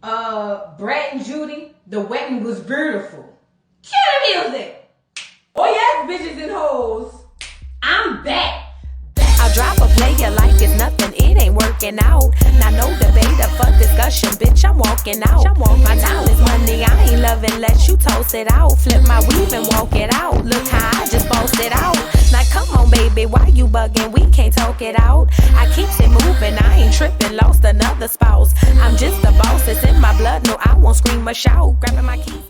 Brat and Judy, the wedding was beautiful. Cue the music. Oh yes, bitches and hoes, I'm back. I'll drop a player like it's nothing, it ain't working out. Now no debate or fuck discussion, bitch, I'm walking out. My time is money, I ain't loving, let you toss it out. Flip my weave and walk it out, look how I just bossed it out. Now come on baby, why you bugging, we can't talk it out. I keeps it moving, I ain't tripping, lost another spouse. I'm just a boss, it's in my blood, no I won't scream or shout. Grabbing my keys.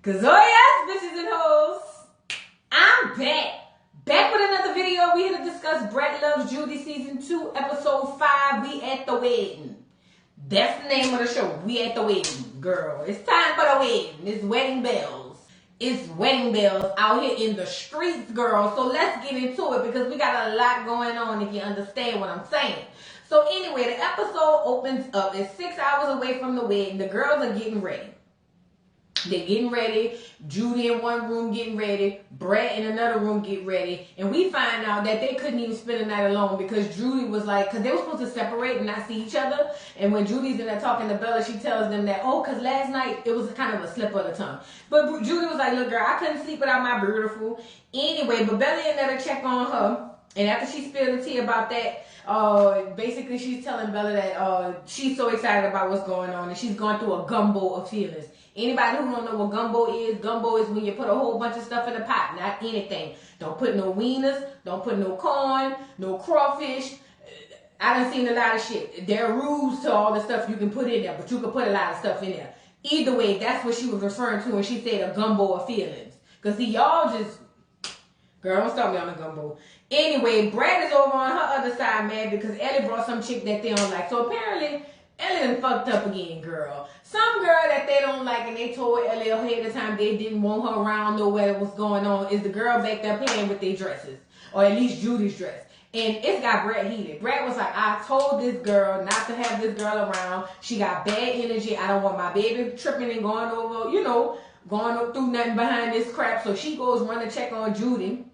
Cause oh yes, bitches and hoes, I'm back. Back with another video. We here to discuss Brat Loves Judy Season 2, Episode 5, We at the Wedding. That's the name of the show. We at the wedding, girl. It's time for the wedding. It's wedding bells. It's wedding bells out here in the streets, girl. So let's get into it because we got a lot going on if you understand what I'm saying. So anyway, the episode opens up. It's 6 hours away from the wedding. The girls are getting ready. They're getting ready. Judy in one room getting ready. Brat in another room getting ready. And we find out that they couldn't even spend the night alone because Judy was like, because they were supposed to separate and not see each other. And when Judy's in there talking to Bella, she tells them that, oh, because last night it was kind of a slip of the tongue. But Judy was like, look, girl, I couldn't sleep without my beautiful. Anyway, but Bella in there to check on her. And after she spilled the tea about that, basically she's telling Bella that she's so excited about what's going on and she's going through a gumbo of feelings. Anybody who don't know what gumbo is when you put a whole bunch of stuff in a pot, not anything. Don't put no wieners, don't put no corn, no crawfish. I done seen a lot of shit. There are rules to all the stuff you can put in there, but you can put a lot of stuff in there. Either way, that's what she was referring to when she said a gumbo of feelings. Because see, y'all just, girl, don't start me on the gumbo. Anyway, Brad is over on her other side, man, because Ellie brought some chick that they don't like. So apparently, Ellie done fucked up again, girl. Some girl that they don't like and they told Ellie ahead of time they didn't want her around, know what was going on, is the girl back there playing with their dresses. Or at least Judy's dress. And it's got Brat heated. Brat was like, I told this girl not to have this girl around. She got bad energy. I don't want my baby tripping and going over, going through nothing behind this crap. So she goes run to check on Judy.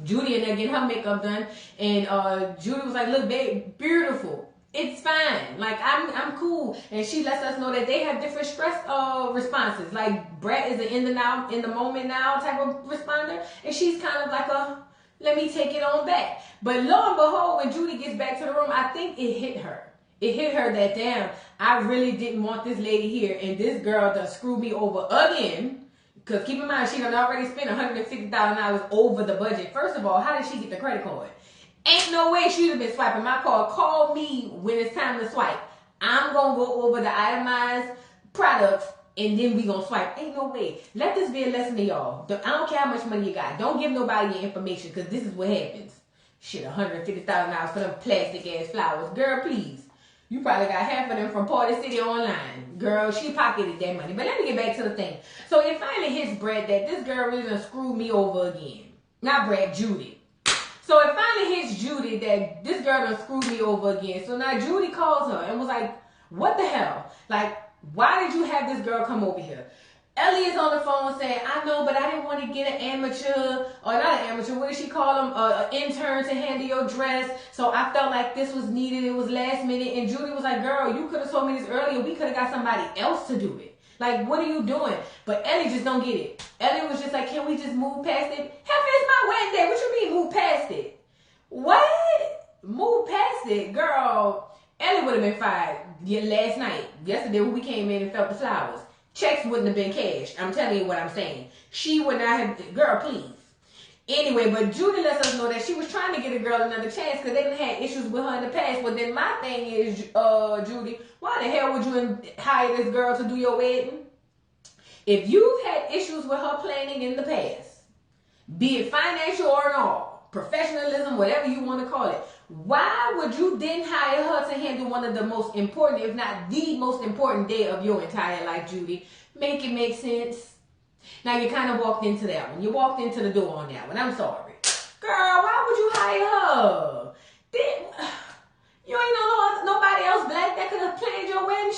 Judy and there getting her makeup done. And Judy was like, look, babe, beautiful. It's fine. Like, I'm cool. And she lets us know that they have different stress responses. Like, Brat is an in the moment now type of responder. And she's kind of like a, let me take it on back. But lo and behold, when Judy gets back to the room, I think it hit her. It hit her that, damn, I really didn't want this lady here. And this girl done screwed me over again. Because keep in mind, she done already spent $150,000 over the budget. First of all, how did she get the credit card? Ain't no way she'd have been swiping my card. Call me when it's time to swipe. I'm going to go over the itemized products and then we going to swipe. Ain't no way. Let this be a lesson to y'all. I don't care how much money you got. Don't give nobody your information because this is what happens. Shit, $150,000 for them plastic ass flowers. Girl, please. You probably got half of them from Party City Online. Girl, she pocketed that money. But let me get back to the thing. So it finally hits Brat that this girl really done screwed me over again. Not Brat, Judy. So it finally hits Judy that this girl done screwed me over again. So now Judy calls her and was like, what the hell? Like, why did you have this girl come over here? Ellie is on the phone saying, I know, but I didn't want to get an amateur, or not an amateur, what did she call him? An intern to handle your dress. So I felt like this was needed. It was last minute. And Judy was like, girl, you could have told me this earlier. We could have got somebody else to do it. Like, what are you doing? But Ellie just don't get it. Ellie was just like, can we just move past it? Heck, it's my wedding day. What you mean move past it? What? Move past it? Girl, Ellie would have been fired last night. Yesterday when we came in and felt the flowers. Checks wouldn't have been cashed. I'm telling you what I'm saying. She would not have, girl, please. Anyway, but Judy lets us know that she was trying to get a girl another chance because they didn't have issues with her in the past. But then my thing is, Judy, why the hell would you hire this girl to do your wedding? If you've had issues with her planning in the past, be it financial or not, professionalism, whatever you want to call it, why would you then hire her to handle one of the most important, if not the most important day of your entire life, Judy? Make it make sense. Now, you kind of walked into that one. You walked into the door on that one. I'm sorry. Girl, why would you hire her? You ain't know nobody else black that could have planned your wedding.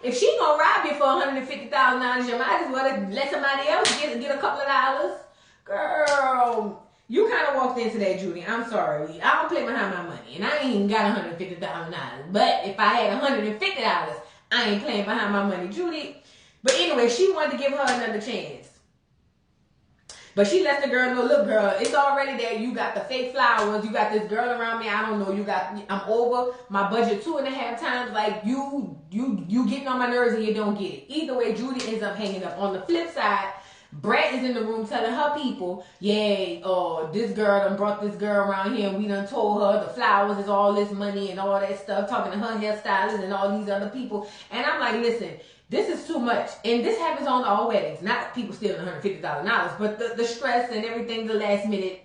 If she gonna rob you for $150,000, you might as well let somebody else get a couple of dollars. Girl, you kind of walked into that, Judy. I'm sorry. I don't play behind my money, and I ain't even got $150,000. But if I had $150, I ain't playing behind my money, Judy. But anyway, she wanted to give her another chance. But she lets the girl know, look, girl, it's already there. You got the fake flowers. You got this girl around me. I don't know. I'm over my budget 2.5 times. Like, you getting on my nerves and you don't get it. Either way, Judy ends up hanging up. On the flip side, Brat is in the room telling her people, this girl done brought this girl around here and we done told her the flowers is all this money and all that stuff, talking to her hairstylist and all these other people. And I'm like, listen, this is too much. And this happens on all weddings. Not people stealing $150, but the stress and everything, the last minute,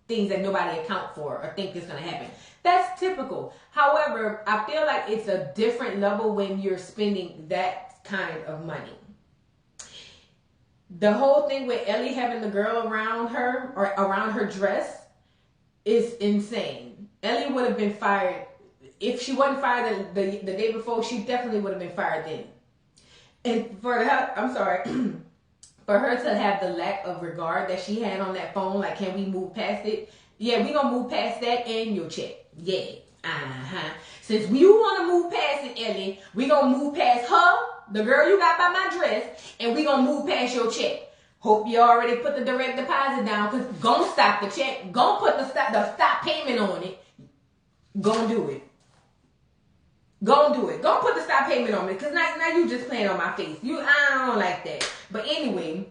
things that nobody account for or think is going to happen. That's typical. However, I feel like it's a different level when you're spending that kind of money. The whole thing with Ellie having the girl around her or around her dress is insane. Ellie would have been fired. If she wasn't fired the day before, she definitely would have been fired then. And for her to have the lack of regard that she had on that phone, like, can we move past it? Yeah, we gonna move past that and your check. Yeah, Since you wanna move past it, Ellie, we gonna move past her, the girl you got by my dress, and we gonna move past your check. Hope you already put the direct deposit down, cause gonna stop the check, gonna put the stop payment on it. Gonna do it. Gonna do it. Gonna put the stop payment on it. Cause now you just playing on my face. I don't like that. But anyway,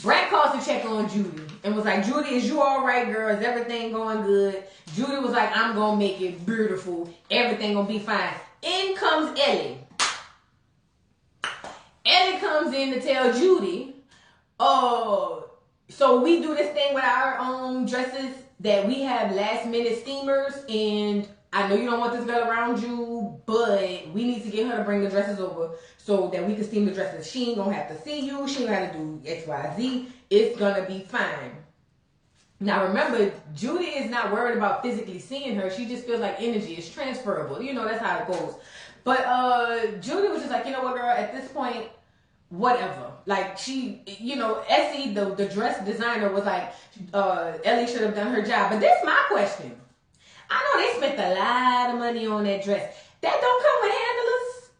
Brat calls to check on Judy and was like, Judy, is you alright, girl? Is everything going good? Judy was like, I'm gonna make it beautiful. Everything gonna be fine. In comes Ellie. Ellie comes in to tell Judy, so we do this thing with our own dresses that we have last minute steamers, and I know you don't want this girl around you, but we need to get her to bring the dresses over so that we can steam the dresses. She ain't gonna have to see you. She ain't gonna have to do X, Y, Z. It's gonna be fine. Now remember, Judy is not worried about physically seeing her. She just feels like energy is transferable. That's how it goes. But Judy was just like, you know what, girl, at this point, whatever. Like, she, Essie, the dress designer, was like, Ellie should have done her job. But this is my question. I know they spent a lot of money on that dress. That don't come with handlers.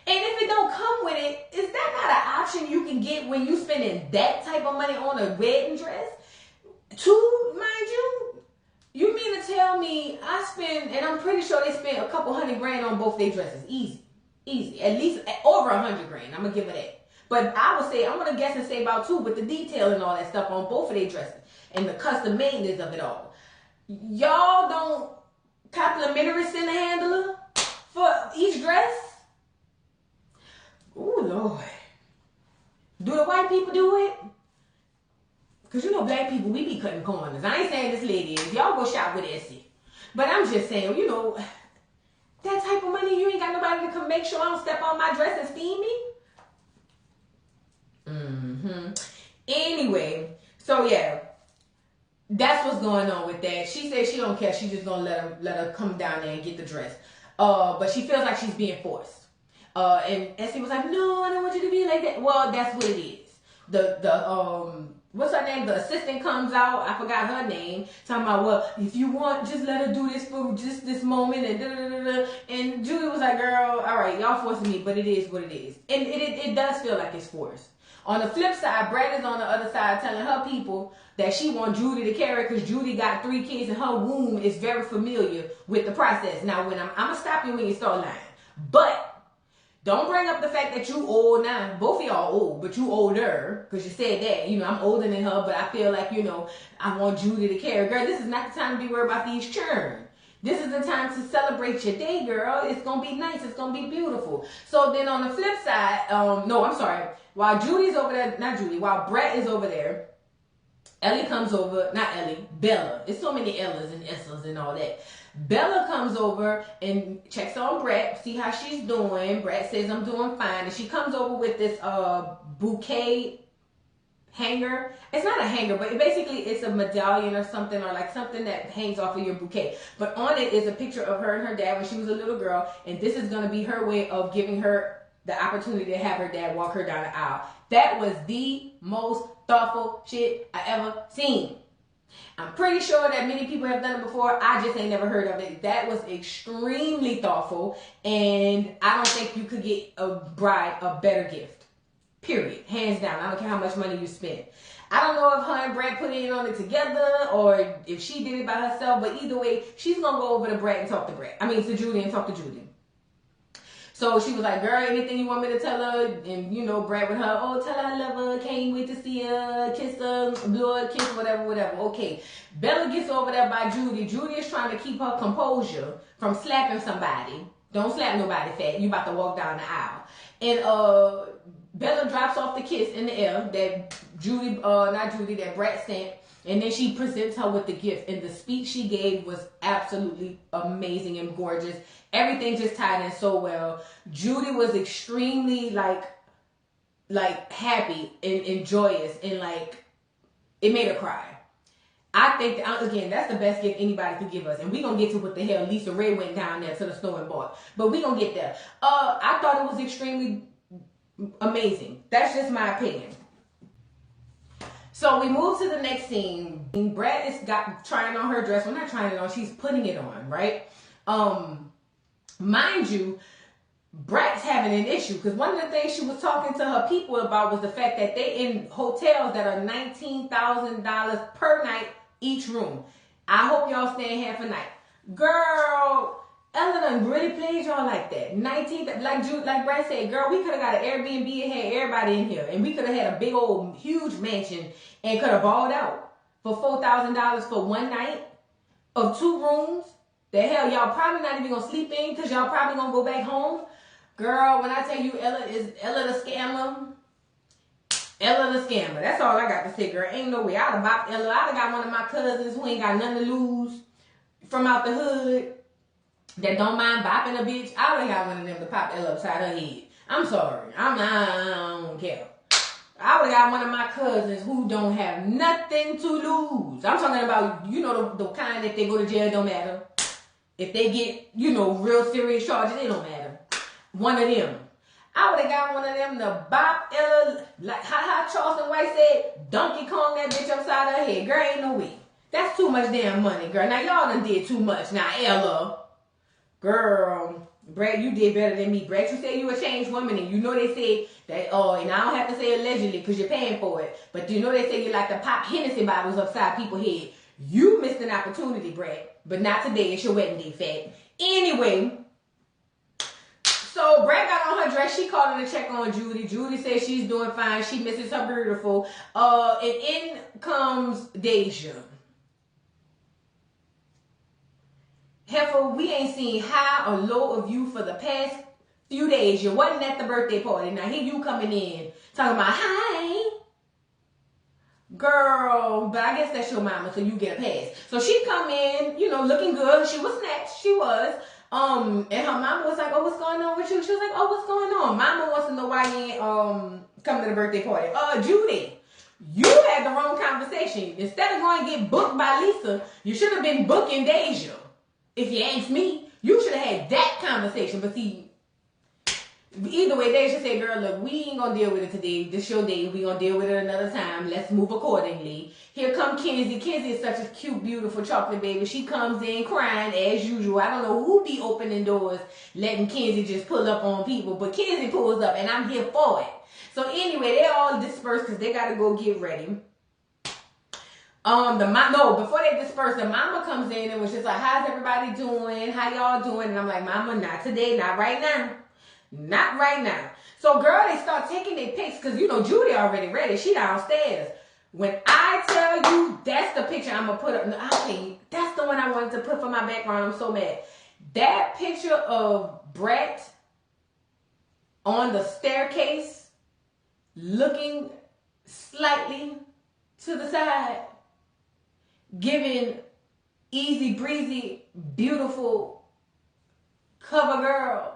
And if it don't come with it, is that not an option you can get when you spending that type of money on a wedding dress? Mind you, you mean to tell me I spend, and I'm pretty sure they spent a couple $100,000 on both their dresses. Easy. At least over $100,000. I'm gonna give it that. But I'm gonna guess and say about 2 with the detail and all that stuff on both of their dresses and the custom maintenance of it all. Y'all don't complimentary send a handler for each dress? Oh, Lord. Do the white people do it? Because black people, we be cutting corners. I ain't saying this lady is. Y'all go shop with Essie. But I'm just saying, that type of money, you ain't got nobody to come make sure I don't step on my dress and steam me? Anyway, so yeah. That's what's going on with that. She said she don't care. She's just gonna let her come down there and get the dress. But she feels like she's being forced. And Essie was like, no, I don't want you to be like that. Well, that's what it is. What's her name? The assistant comes out. I forgot her name. Talking about, well, if you want, just let her do this for just this moment and da-da-da-da. And Judy was like, girl, all right, y'all forcing me, but it is what it is. And it does feel like it's forced. On the flip side, Brat is on the other side telling her people that she wants Judy to carry because Judy got 3 kids and her womb is very familiar with the process. Now, when I'm going to stop you when you start lying. But don't bring up the fact that you old now. Both of y'all old, but you older because you said that. I'm older than her, but I feel like, I want Judy to carry. Girl, this is not the time to be worried about these churn. This is the time to celebrate your day, girl. It's going to be nice. It's going to be beautiful. So then on the flip side, while Judy's over there, while Brat is over there, Ellie comes over, not Ellie, Bella. There's so many Ellas and Essas and all that. Bella comes over and checks on Brat, see how she's doing. Brat says, I'm doing fine. And she comes over with this bouquet hanger. It's not a hanger, but basically it's a medallion or something, or like something that hangs off of your bouquet. But on it is a picture of her and her dad when she was a little girl. And this is going to be her way of giving her the opportunity to have her dad walk her down the aisle. That was the most thoughtful shit I ever seen. I'm pretty sure that many people have done it before. I just ain't never heard of it. That was extremely thoughtful, and I don't think you could get a bride a better gift. Period. Hands down. I don't care how much money you spend. I don't know if her and Brat put in on it together or if she did it by herself, but either way, she's going to go over to Brat and talk to Brat. I mean, to Judy and talk to Judy. So she was like, girl, anything you want me to tell her? And, you know, Brat with her, oh, tell her I love her, can't wait to see her, kiss her, blow her, kiss, whatever. Okay. Bella gets over there by Judy. Judy is trying to keep her composure from slapping somebody. Don't slap nobody, fat. You about to walk down the aisle. And Bella drops off the kiss in the air that that Brat sent. And then she presents her with the gift. And the speech she gave was absolutely amazing and gorgeous. Everything just tied in so well. Judy was extremely like happy and joyous, and like it made her cry. I think again, that's the best gift anybody could give us. And we're gonna get to what the hell Lisa Ray went down there to the store and bought. But we're gonna get there. I thought it was extremely amazing. That's just my opinion. So we move to the next scene. Brat is trying on her dress. Well, not trying it on, she's putting it on, right? Mind you, Brat's having an issue because one of the things she was talking to her people about was the fact that they in hotels that are $19,000 per night each room. I hope y'all staying half a night. Girl, Ella done really played y'all like that. Like Brat said, girl, we could have got an Airbnb and had everybody in here. And we could have had a big old huge mansion and could have balled out for $4,000 for one night of 2 rooms. The hell, y'all probably not even gonna sleep in because y'all probably gonna go back home. Girl, when I tell you Ella the scammer. Ella the scammer. That's all I got to say, girl. Ain't no way. I'd have bopped Ella. I'd have got one of my cousins who ain't got nothing to lose from out the hood that don't mind bopping a bitch. I would have got one of them to pop Ella upside her head. I'm sorry. I don't care. I would have got one of my cousins who don't have nothing to lose. I'm talking about, you know, the kind that they go to jail, don't matter. If they get, you know, real serious charges, it don't matter. One of them. I would have got one of them to bop Ella, like how Charleston White said, Donkey Kong that bitch upside her head. Girl, ain't no way. That's too much damn money, girl. Now, y'all done did too much. Now, Ella, girl, Brat, you did better than me. Brat, you said you a changed woman, and you know they say that, and I don't have to say allegedly because you're paying for it, but you know they say you like to pop Hennessy bottles upside people's head. You missed an opportunity, Brat. But not today. It's your wedding day, fat. Anyway, so Brat got on her dress. She called in to check on Judy. Judy says she's doing fine. She misses her beautiful. And in comes Deja. Heifer, we ain't seen high or low of you for the past few days. You wasn't at the birthday party. Now here you coming in talking about, hi. Girl, but I guess that's your mama, so you get a pass. So she come in, you know, looking good. She was snatched. She was. And her mama was like, oh, what's going on with you? She was like, oh, what's going on? Mama wants to know why you ain't come to the birthday party. Judy, you had the wrong conversation. Instead of going to get booked by Lisa, you should have been booking Deja. If you ask me, you should have had that conversation. But see, either way, Deja said, girl, look, we ain't going to deal with it today. This your day. We going to deal with it another time. Let's move accordingly. Here come Kenzie. Kenzie is such a cute, beautiful chocolate baby. She comes in crying as usual. I don't know who be opening doors, letting Kenzie just pull up on people. But Kenzie pulls up, and I'm here for it. So anyway, they all disperse because they got to go get ready. Before they disperse, the mama comes in and was just like, how's everybody doing? How y'all doing? And I'm like, mama, not today, not right now. Not right now. So, girl, they start taking their pics because, you know, Judy already ready. She downstairs. When I tell you that's the picture I'm going to put up. No, that's the one I wanted to put for my background. I'm so mad. That picture of Brat on the staircase looking slightly to the side, giving easy breezy, beautiful cover girl,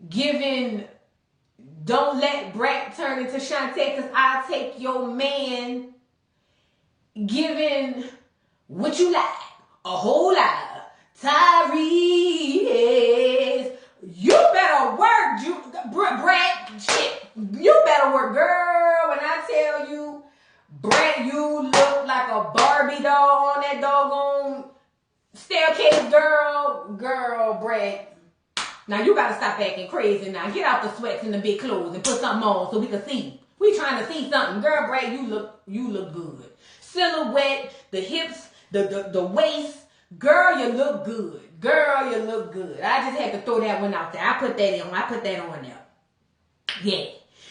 giving don't let Brat turn into Shantae because I'll take your man, giving what you like, a whole lot. Tyrese, you better work, Brat, shit, you better work, girl. When I tell you, Brat, you look like a bar Barbie doll on that doggone staircase, girl, Brat. Now you gotta stop acting crazy now. Get out the sweats and the big clothes and put something on so we can see. We trying to see something. Girl, Brat, you look good. Silhouette, the hips, the waist. Girl, you look good. Girl, you look good. I just had to throw that one out there. I put that on there. Yeah.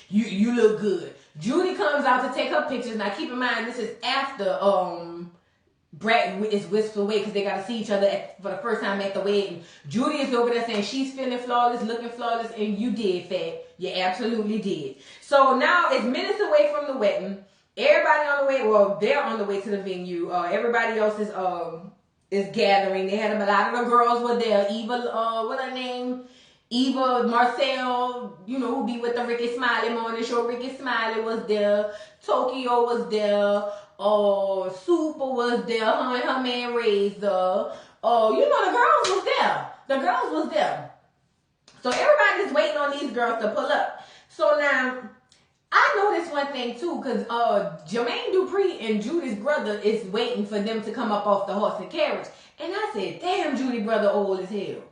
You look good. Judy comes out to take her pictures. Now keep in mind, this is after Brat is whisked away because they got to see each other for the first time at the wedding. Judy is over there saying she's feeling flawless, looking flawless, and you did, Fat. You absolutely did. So now it's minutes away from the wedding. Everybody on the way, well, they're on the way to the venue. Everybody else is gathering. They had a lot of the girls were there. Eva, what's her name? Eva, Marcel, who be with the Ricky Smiley morning show. Ricky Smiley was there. Tokyo was there. Super was there. Her and her man Razor. The girls was there. The girls was there. So everybody's waiting on these girls to pull up. So now, I noticed one thing too, because Jermaine Dupri and Judy's brother is waiting for them to come up off the horse and carriage. And I said, damn, Judy brother old as hell.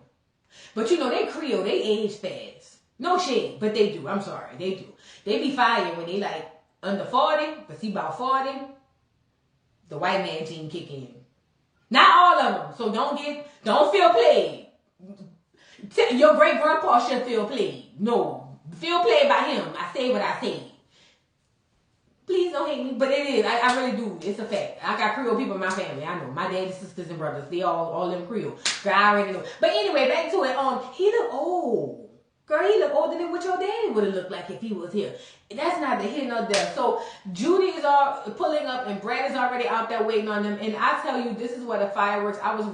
But they Creole, they age fast. No shade, but they do. I'm sorry, they do. They be fire when they like under 40, but see about 40, the white man gene kick in. Not all of them, so don't feel played. Your great grandpa should feel played. No, feel played by him. I say what I say. Please don't hate me, but it is. I really do. It's a fact. I got Creole people in my family. I know. My daddy, sisters, and brothers. They all them Creole. Girl, I already know. But anyway, back to it. He look old. Girl, he look older than what your daddy would have looked like if he was here. That's not the here nor there. So Judy is all pulling up and Brat is already out there waiting on them. And I tell you, this is where the fireworks. I was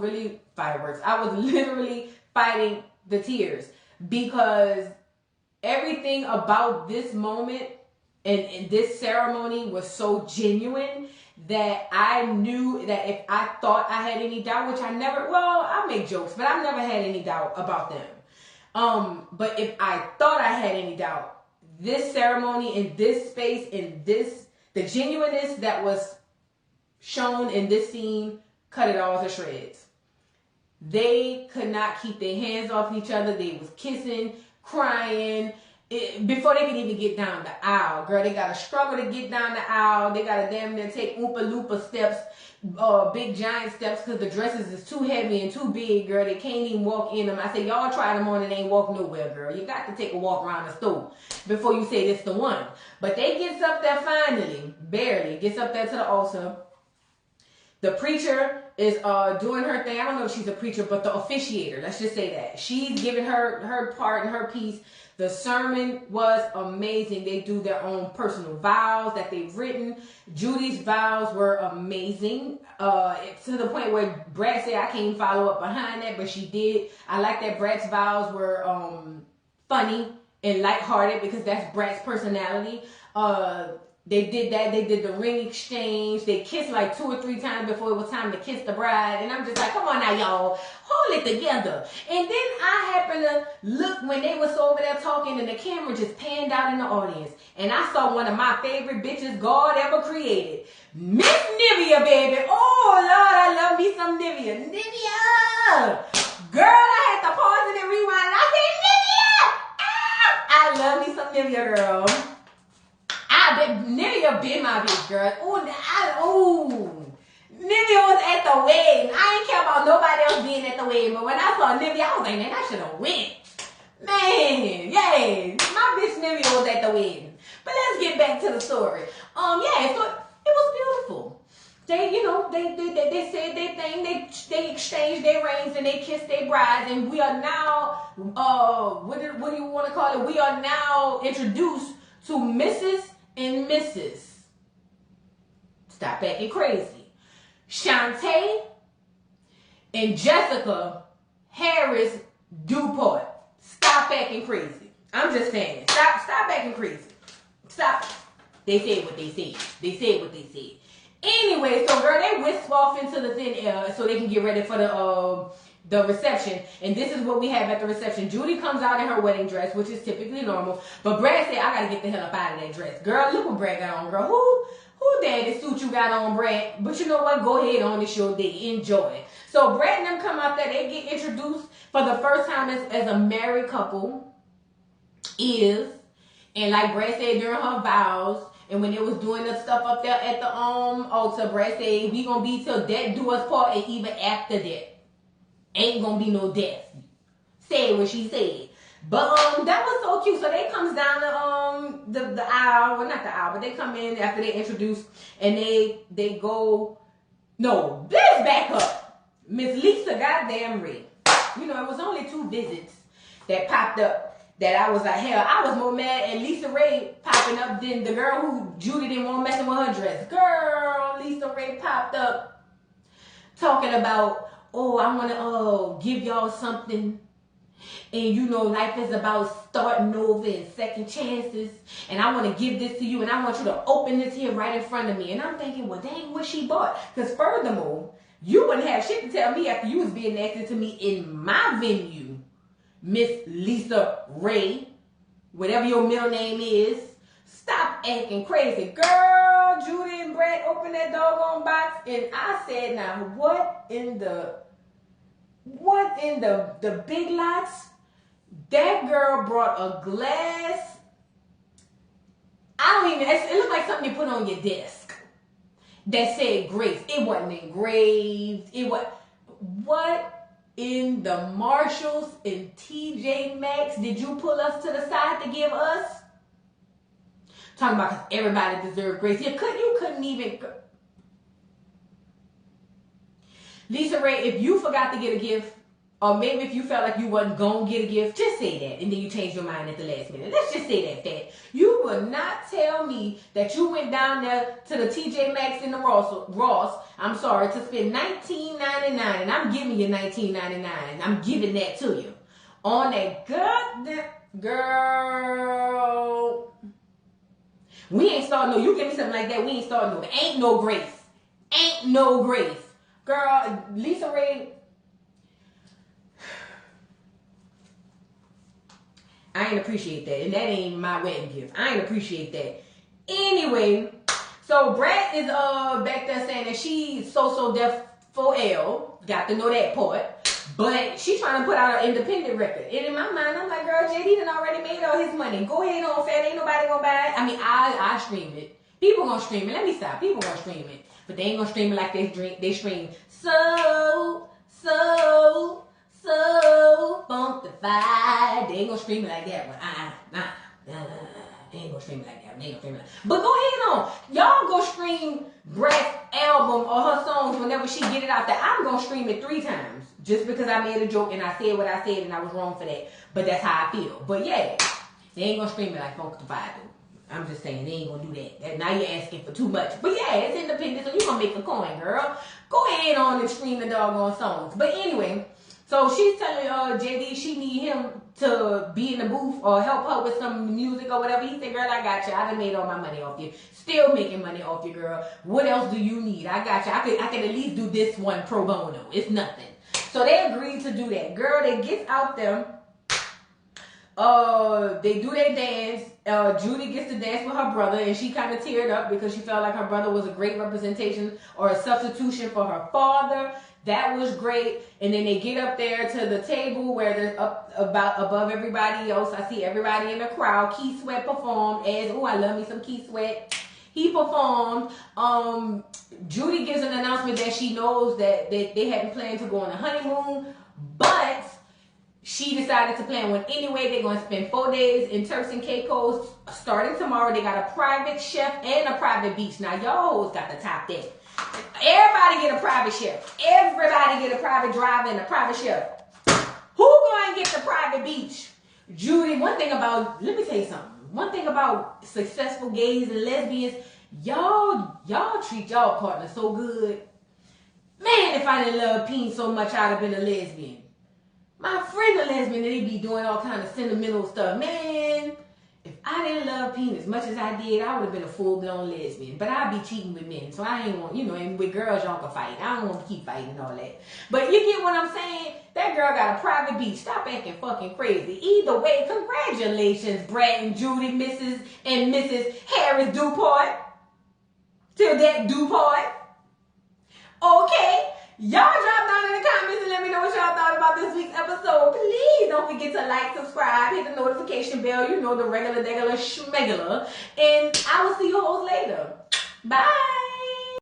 literally fighting the tears because everything about this moment and this ceremony was so genuine that I knew that if I thought I had any doubt, which I make jokes, but I've never had any doubt about them. But if I thought I had any doubt, this ceremony in this space, the genuineness that was shown in this scene cut it all to shreds. They could not keep their hands off each other. They was kissing, crying, before they could even get down the aisle. Girl, they got to struggle to get down the aisle. They got to damn near take Oompa Loompa steps, big giant steps, because the dresses is too heavy and too big, girl. They can't even walk in them. I say, y'all try them on and ain't walk nowhere, girl. You got to take a walk around the store before you say this the one. But they gets up there finally, barely, gets up there to the altar. The preacher is doing her thing. I don't know if she's a preacher, but the officiator, let's just say that. She's giving her part and her piece. The sermon was amazing. They do their own personal vows that they've written. Judy's vows were amazing. To the point where Brat said, I can't follow up behind that, but she did. I like that Brat's vows were funny and lighthearted because that's Brat's personality. They did that. They did the ring exchange. They kissed like 2 or 3 times before it was time to kiss the bride. And I'm just like, come on now, y'all. Hold it together. And then I happened to look when they was over there talking and the camera just panned out in the audience. And I saw one of my favorite bitches God ever created. Miss Nivea, baby. Oh, Lord, I love me some Nivea. Nivea. Girl, I had to pause it and rewind. I said, Nivea. I love me some Nivea, girl. Nivea been my bitch, girl. Nivea was at the wedding. I ain't care about nobody else being at the wedding, but when I saw Nivea, I was like, man, I should have went. Man, yay. My bitch Nivea was at the wedding. But let's get back to the story. So it was beautiful. They, they said their thing. They exchanged their rings and they kissed their brides, and we are now, what do you want to call it? We are now introduced to Mrs. and Mrs. Stop acting crazy. Shantae and Jessica Harris Duport. Stop acting crazy. I'm just saying. Stop acting crazy. Stop. They said what they said. They said what they said. Anyway, so girl, they whisked off into the thin air so they can get ready for the reception. And this is what we have at the reception. Judy comes out in her wedding dress, which is typically normal. But Brat said, I gotta get the hell up out of that dress. Girl, look what Brat got on, girl. Who who daddy suit you got on, Brat? But you know what? Go ahead on, it's your day. Enjoy. So Brat and them come out there, they get introduced for the first time as a married couple. And like Brat said during her vows, and when they was doing the stuff up there at the altar, Brat said, we gonna be till death do us part, and even after that. Ain't gonna be no death. Said what she said. But that was so cute. So they comes down the aisle, well not the aisle, but they come in after they introduce, and they go, no, let's back up. Miss Lisa goddamn Ray. You know, it was only 2 visits that popped up that I was like, hell, I was more mad at Lisa Ray popping up than the girl who Judy didn't want messing with her dress. Girl, Lisa Ray popped up talking about, oh, I want to give y'all something. And you know, life is about starting over and second chances. And I want to give this to you. And I want you to open this here right in front of me. And I'm thinking, well, dang, what she bought. Because furthermore, you wouldn't have shit to tell me after you was being nasty to me in my venue, Miss Lisa Ray, whatever your middle name is. Stop acting crazy. Girl, Judy and Brat opened that doggone box. And I said, now, what in the big lots? That girl brought a glass. It looked like something you put on your desk that said grace. It wasn't engraved. What in the Marshalls and TJ Maxx did you pull us to the side to give us? Talking about because everybody deserved grace. You couldn't even. Lisa Ray, if you forgot to get a gift, or maybe if you felt like you wasn't going to get a gift, just say that. And then you changed your mind at the last minute. Let's just say that fact. You will not tell me that you went down there to the TJ Maxx and the Ross, I'm sorry, to spend $19.99. And I'm giving you $19.99. I'm giving that to you. On that goddamn girl. We ain't starting no, you give me something like that, we ain't starting no. Ain't no grace. Ain't no grace. Girl, Lisa Ray, I ain't appreciate that. And that ain't my wedding gift. I ain't appreciate that. Anyway, so Brat is back there saying that she's so deaf for L. Got to know that part. But she trying to put out an independent record. And in my mind, I'm like, girl, JD done already made all his money. Go ahead on, fat. Ain't nobody gonna buy it. I mean, I stream it. People gonna stream it. Let me stop. People gonna stream it. But they ain't gonna stream it like they stream so funkified. They ain't gonna stream it like that. But they ain't gonna stream it like that. They ain't gonna stream it like that. But go ahead on. Y'all go stream Brat's album or her songs whenever she get it out there. I'm gonna stream it 3 times. Just because I made a joke and I said what I said and I was wrong for that. But that's how I feel. But yeah, they ain't gonna stream it like funkified though. I'm just saying, they ain't gonna do that. Now you're asking for too much. But yeah, it's independent, so you're gonna make a coin, girl. Go ahead on and stream the doggone songs. But anyway, so she's telling JD she need him to be in the booth or help her with some music or whatever. He said, girl, I got you. I done made all my money off you. Still making money off you, girl. What else do you need? I got you. I can at least do this one pro bono. It's nothing. So they agreed to do that. Girl, they get out there. They do their dance. Judy gets to dance with her brother, and she kind of teared up because she felt like her brother was a great representation or a substitution for her father. That was great. And then they get up there to the table where they're up above everybody else. I see everybody in the crowd. Key Sweat performed as, oh, I love me some Key Sweat. He performed. Judy gives an announcement that she knows that they hadn't planned to go on a honeymoon, but she decided to plan one anyway. They're going to spend 4 days in Turks and Caicos. Starting tomorrow, they got a private chef and a private beach. Now, y'all got to top that. Everybody get a private chef. Everybody get a private driver and a private chef. Who going to get the private beach? Judy, let me tell you something. One thing about successful gays and lesbians, y'all treat y'all partner so good. Man, if I didn't love Peen so much, I'd have been a lesbian. My friend a lesbian, they be doing all kind of sentimental stuff. Man, if I didn't love Peen as much as I did, I would have been a full-blown lesbian. But I'd be cheating with men, so I ain't want, and with girls, y'all can fight. I don't want to keep fighting and all that. But you get what I'm saying? That girl got a private beach. Stop acting fucking crazy. Either way, congratulations, Brat and Judy, Mrs. and Mrs. Harris DuPont. Till that do part. Okay. Y'all drop down in the comments and let me know what y'all thought about this week's episode. Please don't forget to like, subscribe, hit the notification bell. You know, the regular, schmegular. And I will see you hoes later. Bye.